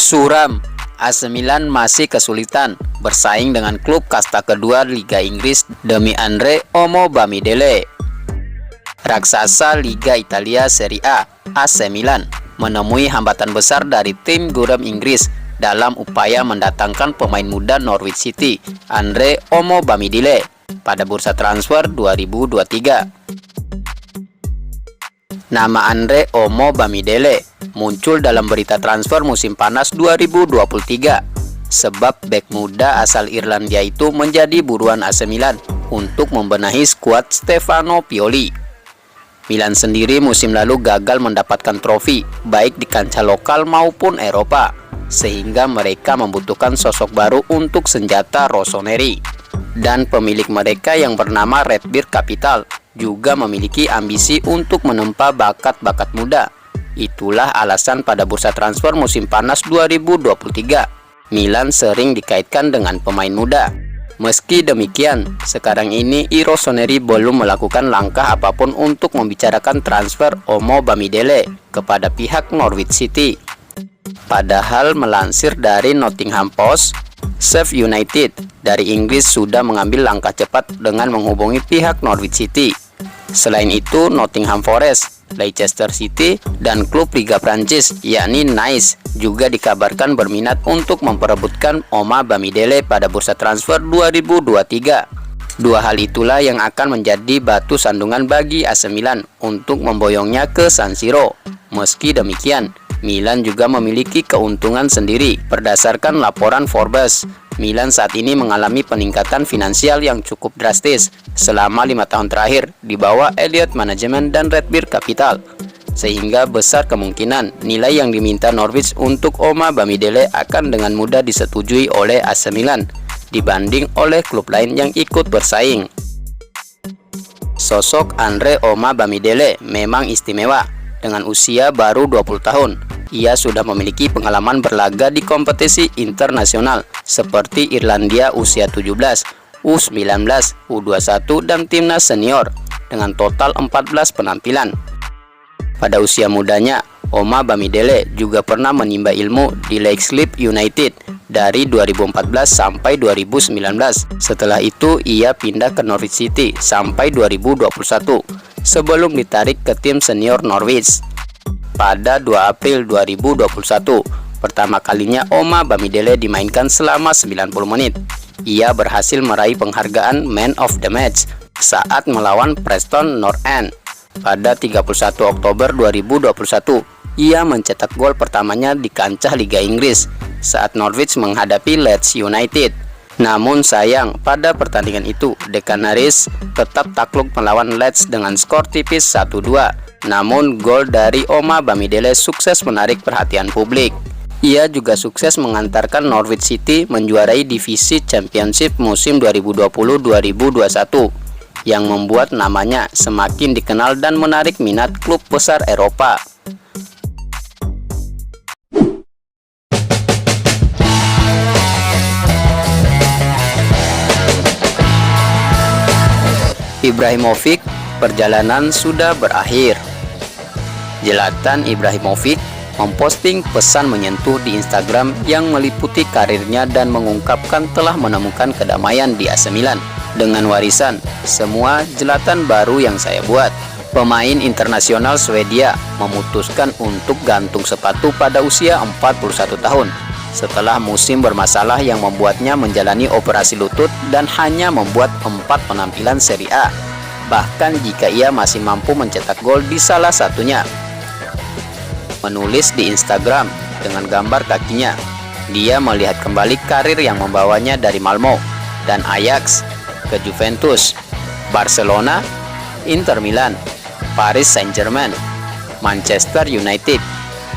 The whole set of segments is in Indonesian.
Suram, AC Milan masih kesulitan bersaing dengan klub kasta kedua Liga Inggris demi Andre Omo Bamidele. Raksasa Liga Italia Serie A, AC Milan, menemui hambatan besar dari tim gurem Inggris dalam upaya mendatangkan pemain muda Norwich City, Andre Omo Bamidele, pada bursa transfer 2023. Nama Andre Omo Bamidele muncul dalam berita transfer musim panas 2023 sebab bek muda asal Irlandia itu menjadi buruan AC Milan untuk membenahi skuad Stefano Pioli. Milan sendiri musim lalu gagal mendapatkan trofi baik di kancah lokal maupun Eropa, sehingga mereka membutuhkan sosok baru untuk senjata rossoneri. Dan pemilik mereka yang bernama Redbird Capital juga memiliki ambisi untuk menempa bakat-bakat muda. Itulah alasan pada bursa transfer musim panas 2023, Milan sering dikaitkan dengan pemain muda. Meski demikian, sekarang ini Rossoneri belum melakukan langkah apapun untuk membicarakan transfer Omo Bamidele kepada pihak Norwich City. Padahal melansir dari Nottingham Post, Sheffield United dari Inggris sudah mengambil langkah cepat dengan menghubungi pihak Norwich City. Selain itu, Nottingham Forest, Leicester City, dan klub Liga Prancis yakni Nice juga dikabarkan berminat untuk memperebutkan Oma Bamidele pada bursa transfer 2023. Dua hal itulah yang akan menjadi batu sandungan bagi AC Milan untuk memboyongnya ke San Siro. Meski demikian, Milan juga memiliki keuntungan sendiri. Berdasarkan laporan Forbes, Milan saat ini mengalami peningkatan finansial yang cukup drastis selama 5 tahun terakhir di bawah Elliott Management dan Redbird Capital, sehingga besar kemungkinan nilai yang diminta Norwich untuk Oma Bamidele akan dengan mudah disetujui oleh AC Milan dibanding oleh klub lain yang ikut bersaing. Sosok Andre Oma Bamidele memang istimewa. Dengan usia baru 20 tahun, ia sudah memiliki pengalaman berlaga di kompetisi internasional seperti Irlandia usia 17, U19, U21, dan timnas senior dengan total 14 penampilan. Pada usia mudanya, Oma Bamidele juga pernah menimba ilmu di Leeds United dari 2014 sampai 2019. Setelah itu, ia pindah ke Norwich City sampai 2021 sebelum ditarik ke tim senior Norwich. Pada 2 April 2021, pertama kalinya Oma Bamidele dimainkan selama 90 menit. Ia berhasil meraih penghargaan Man of the Match saat melawan Preston North End. Pada 31 Oktober 2021, ia mencetak gol pertamanya di kancah Liga Inggris saat Norwich menghadapi Leeds United. Namun sayang, pada pertandingan itu, The Canaries tetap takluk melawan Leeds dengan skor tipis 1-2. Namun, gol dari Oma Bamidele sukses menarik perhatian publik. Ia juga sukses mengantarkan Norwich City menjuarai divisi Championship musim 2020-2021, yang membuat namanya semakin dikenal dan menarik minat klub besar Eropa. Ibrahimovic, perjalanan sudah berakhir. Zlatan Ibrahimovic memposting pesan menyentuh di Instagram yang meliputi karirnya dan mengungkapkan telah menemukan kedamaian di AC Milan dengan warisan semua Zlatan baru yang saya buat. Pemain internasional Swedia memutuskan untuk gantung sepatu pada usia 41 tahun setelah musim bermasalah yang membuatnya menjalani operasi lutut dan hanya membuat 4 penampilan Serie A, bahkan jika ia masih mampu mencetak gol di salah satunya. Menulis di Instagram dengan gambar kakinya, dia melihat kembali karir yang membawanya dari Malmo dan Ajax ke Juventus, Barcelona, Inter Milan, Paris Saint-Germain, Manchester United,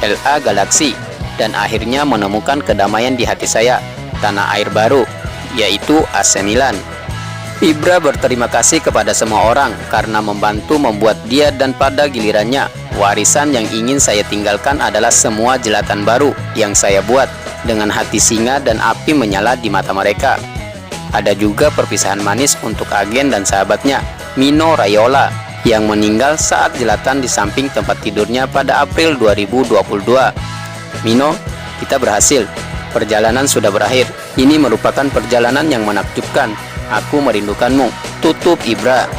LA Galaxy, dan akhirnya menemukan kedamaian di hati saya, tanah air baru, yaitu AC Milan. Ibra berterima kasih kepada semua orang karena membantu membuat dia, dan pada gilirannya, warisan yang ingin saya tinggalkan adalah semua Zlatan baru yang saya buat dengan hati singa dan api menyala di mata mereka. Ada juga perpisahan manis untuk agen dan sahabatnya, Mino Raiola, yang meninggal saat Zlatan di samping tempat tidurnya pada April 2022. Mino, kita berhasil. Perjalanan sudah berakhir. Ini merupakan perjalanan yang menakjubkan. Aku merindukanmu. Tutup Ibra.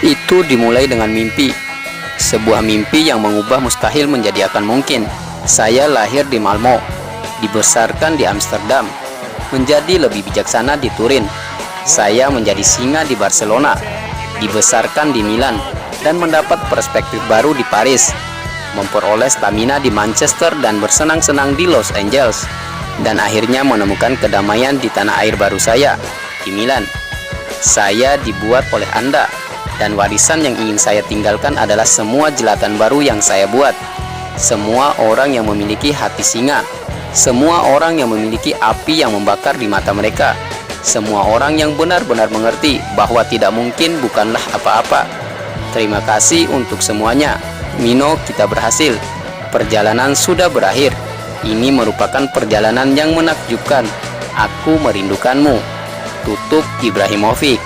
Itu dimulai dengan mimpi. Sebuah mimpi yang mengubah mustahil menjadi akan mungkin. Saya lahir di Malmo, dibesarkan di Amsterdam, menjadi lebih bijaksana di Turin. Saya menjadi singa di Barcelona, dibesarkan di Milan, dan mendapat perspektif baru di Paris, memperoleh stamina di Manchester dan bersenang-senang di Los Angeles, dan akhirnya menemukan kedamaian di tanah air baru saya, di Milan. Saya dibuat oleh Anda, dan warisan yang ingin saya tinggalkan adalah semua jelatan baru yang saya buat. Semua orang yang memiliki hati singa, semua orang yang memiliki api yang membakar di mata mereka, semua orang yang benar-benar mengerti bahwa tidak mungkin bukanlah apa-apa. Terima kasih untuk semuanya. Mino, kita berhasil. Perjalanan sudah berakhir. Ini merupakan perjalanan yang menakjubkan. Aku merindukanmu. Tutup Ibrahimovic.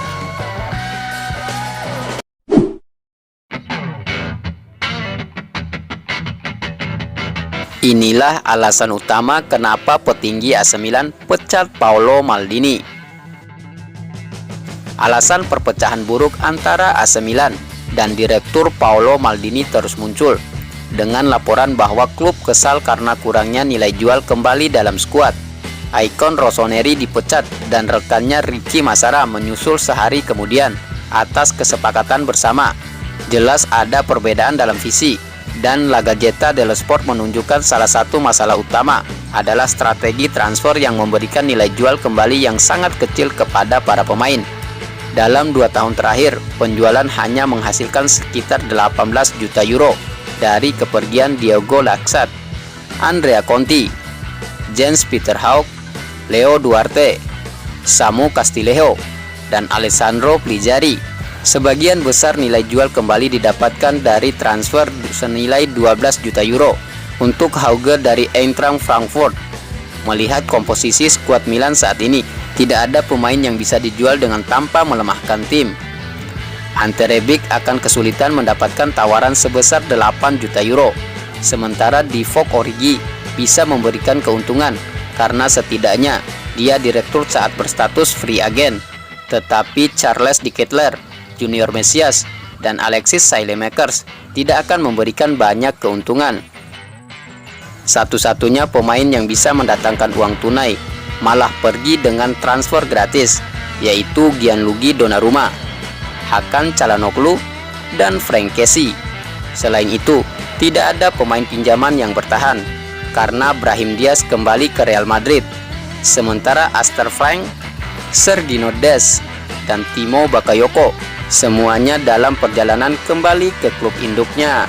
Inilah alasan utama kenapa petinggi AC Milan pecat Paolo Maldini. Alasan perpecahan buruk antara AC Milan dan Direktur Paolo Maldini terus muncul, dengan laporan bahwa klub kesal karena kurangnya nilai jual kembali dalam skuad. Ikon Rossoneri dipecat dan rekannya Ricky Massara menyusul sehari kemudian atas kesepakatan bersama. Jelas ada perbedaan dalam visi, dan La Gazzetta dello Sport menunjukkan salah satu masalah utama adalah strategi transfer yang memberikan nilai jual kembali yang sangat kecil kepada para pemain. Dalam 2 tahun terakhir, penjualan hanya menghasilkan sekitar 18 juta euro dari kepergian Diogo Laxat, Andrea Conti, Jens Peter Hauck, Leo Duarte, Samu Castillejo, dan Alessandro Plizzari. Sebagian besar nilai jual kembali didapatkan dari transfer senilai 12 juta euro untuk Hauge dari Eintracht Frankfurt. Melihat komposisi skuad Milan saat ini, tidak ada pemain yang bisa dijual dengan tanpa melemahkan tim. Ante Rebic akan kesulitan mendapatkan tawaran sebesar 8 juta euro, sementara Divock Origi bisa memberikan keuntungan karena setidaknya dia direktur saat berstatus free agent. Tetapi Charles de Ketelaere, Junior Mesias, dan Alexis Saelemaekers tidak akan memberikan banyak keuntungan. Satu-satunya pemain yang bisa mendatangkan uang tunai malah pergi dengan transfer gratis, yaitu Gianluigi Donnarumma, Hakan Çalhanoğlu, dan Frank Kessie. Selain itu, tidak ada pemain pinjaman yang bertahan karena Brahim Diaz kembali ke Real Madrid, sementara Aster Frank, Sergiño Dest, dan Timo Bakayoko semuanya dalam perjalanan kembali ke klub induknya.